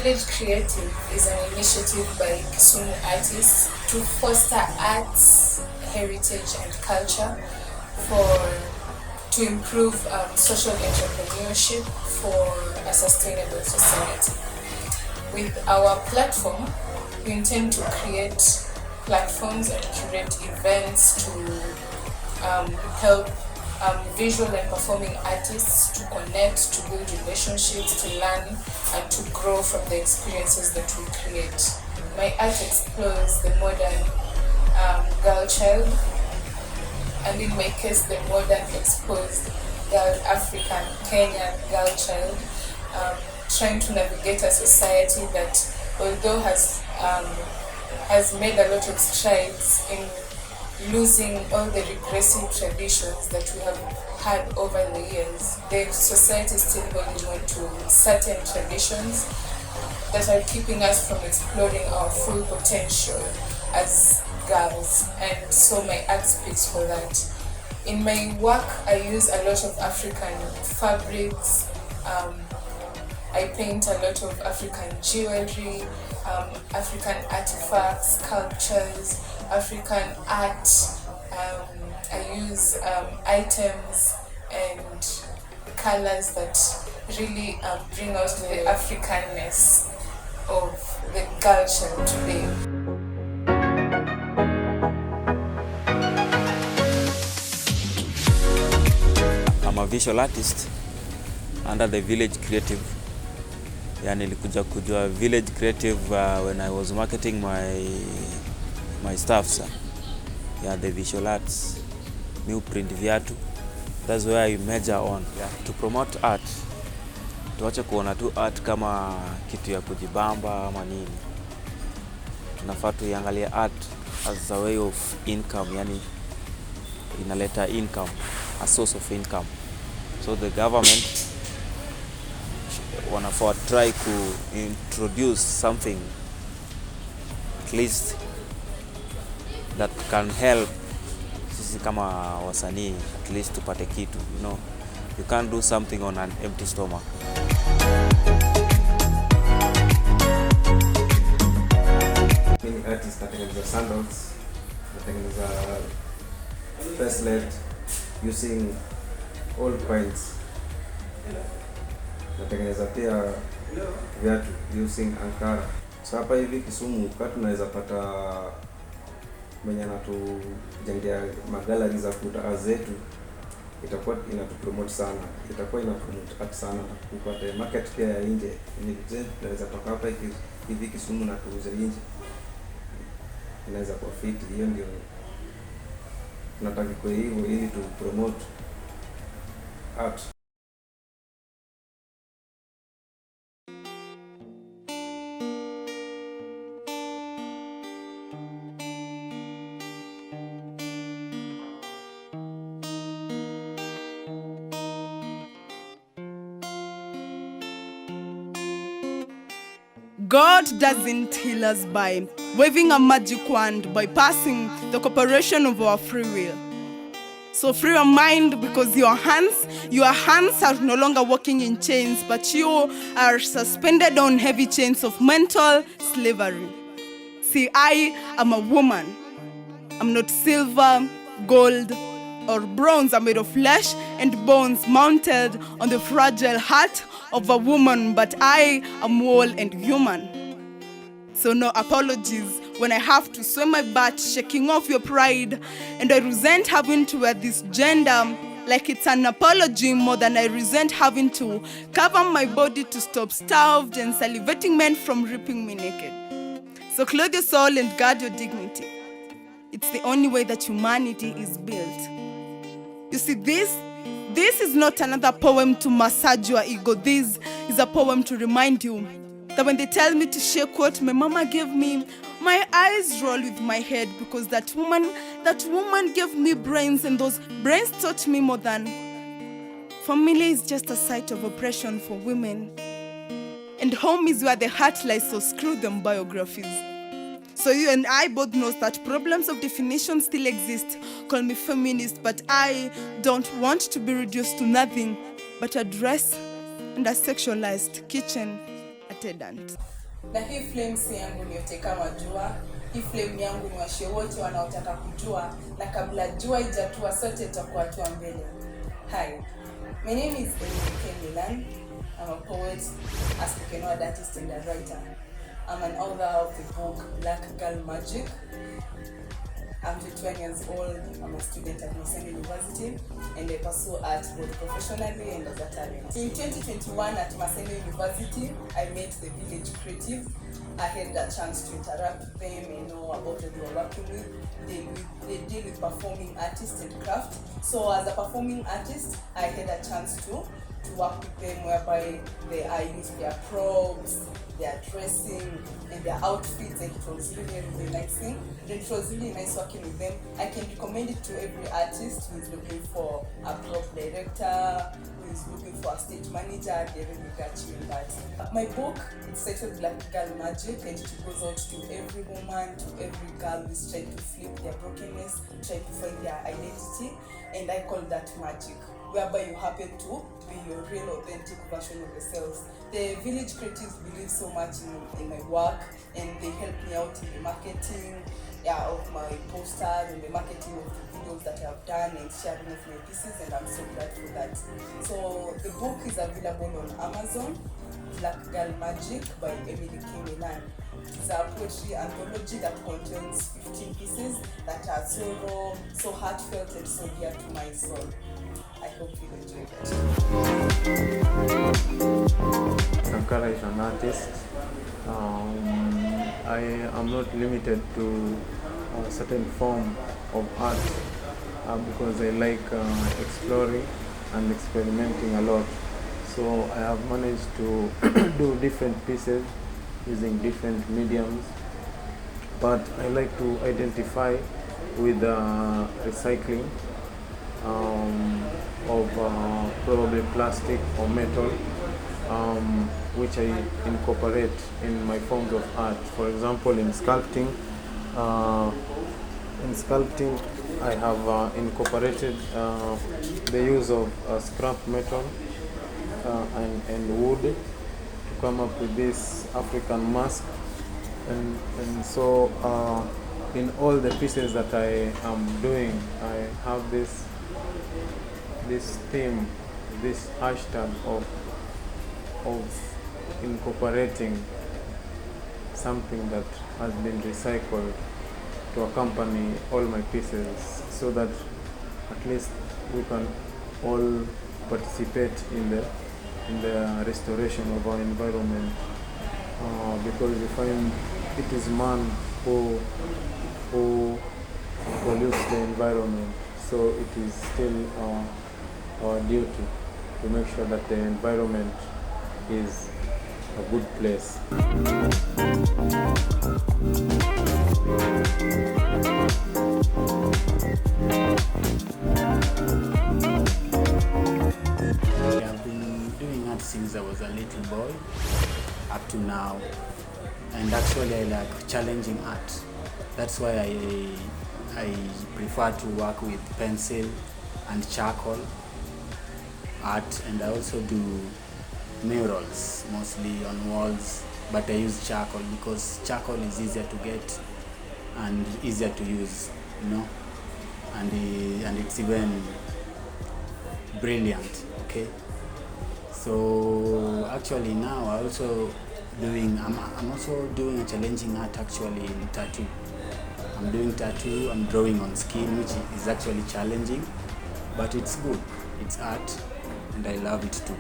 Village Creative is an initiative by Kisumu artists to foster arts, heritage and culture to improve social entrepreneurship for a sustainable society. With our platform, we intend to create platforms and curate events to help visual and performing artists to connect, to build relationships, to learn, and to grow from the experiences that we create. My art explores the modern girl child, and in my case, the modern exposed girl, African, Kenyan girl child, trying to navigate a society that, although has made a lot of strides in losing all the regressive traditions that we have had over the years, the society is still holding on to certain traditions that are keeping us from exploring our full potential as girls, and so my art speaks for that. In my work, I use a lot of African fabrics. I paint a lot of African jewelry, African artifacts, sculptures, African art. I use items and colors that really bring out the Africanness of the girl child today. I'm a visual artist under the Village Creative. Nilikuja kujua Village Creative when I was marketing my stuff, the visual arts, new print viatu. That's where I major on. To promote art, tuache kuona tu art kama kitu ya kujibamba ama nini. Tunafaa tuiangalie art as a way of income, inaleta income, a source of income. So the government wanafaa try to introduce something at least that can help sisi kama wasanii, at least tupate kitu, you can't do something on an empty stomach. Many artists natengeneza sandals, natengeneza bracelet using old coins, natengeneza pia viatu using ankara. So hapa hivi Kisumu kwa tunaweza pata mwenye anatujengea magallery za kuta zetu, itakuwa inatupromote sana, itakuwa inapromote art sana, kupata market pia ya nje. Tunaweza toka hapa hivi Kisumu na kuuza nje, inaweza kuwa fit. Hiyo ndio tunataka kwa hivyo, ili tu promote art. God doesn't heal us by waving a magic wand, bypassing the cooperation of our free will. So free your mind, because your hands are no longer walking in chains, but you are suspended on heavy chains of mental slavery. See, I am a woman. I'm not silver, gold, or bronze. I'm made of flesh and bones, mounted on the fragile heart of a woman, but I am whole and human. So no apologies when I have to swim my butt, shaking off your pride, and I resent having to wear this gender like it's an apology, more than I resent having to cover my body to stop starved and salivating men from ripping me naked. So clothe your soul and guard your dignity. It's the only way that humanity is built. You see, this is not another poem to massage your ego. This is a poem to remind you that when they tell me to shake what my mama gave me, my eyes roll with my head, because that woman gave me brains, and those brains taught me more than family is just a site of oppression for women. And home is where the heart lies, so screw them biographies. So you and I both know that problems of definition still exist. Call me feminist, but I don't want to be reduced to nothing but a dress and a sexualized kitchen attendant. Na hii flame si yangu niote kama jua, hii flame yangu ni washie wote wanaotaka kujua, na kabla jua ijatua sote tutakuwa hatua mbele. Hi, my name is Emily. I'm a poet, a spoken word artist and a writer. I'm an author of the book Black Girl Magic. I'm 21 years old, I'm a student at Maseno University, and I pursue art both professionally and as a talent. In 2021 at Maseno University, I met the Village Creative. I had a chance to interact with them and know about what they were working with. They deal with performing artists and craft. So as a performing artist, I had a chance to work with them, whereby I used their props, their dressing, and their outfits, and it was really nice thing. It was really nice working with them. I can recommend it to every artist who is looking for a prop director, who is looking for a stage manager. They really got you in that. My book, it's titled Black Girl Magic, and it goes out to every woman, to every girl who is trying to flip their brokenness, trying to find their identity, and I call that magic, whereby you happen to be your real authentic version of yourselves. The Village Creatives believe so much in my work, and they help me out in the marketing of my posters and the marketing of the videos that I have done and sharing of my pieces, and I'm so glad for that. So the book is available on Amazon, Black Girl Magic by Emily K. It's a poetry anthology that contains 15 pieces that are so raw, so heartfelt, and so dear to my soul. I hope you enjoy it. Ankara is an artist. I am not limited to a certain form of art because I like exploring and experimenting a lot. So I have managed to do different pieces using different mediums, but I like to identify with recycling of probably plastic or metal, which I incorporate in my forms of art. For example, in sculpting, I have incorporated the use of scrap metal and wood to come up with this African mask, and so in all the pieces that I am doing, I have this theme, this hashtag of incorporating something that has been recycled to accompany all my pieces, so that at least we can all participate in the restoration of our environment, because we find it is man who pollutes the environment, so it is still our duty to make sure that the environment is a good place. I've been doing art since I was a little boy up to now, and actually I like challenging art. That's why I prefer to work with pencil and charcoal art, and I also do murals mostly on walls, but I use charcoal because charcoal is easier to get and easier to use, you know, and it's even brilliant. Okay, so actually now I'm also doing a challenging art actually in tattoo. I'm doing tattoo, I'm drawing on skin, which is actually challenging, but it's good. It's art, and I love it too.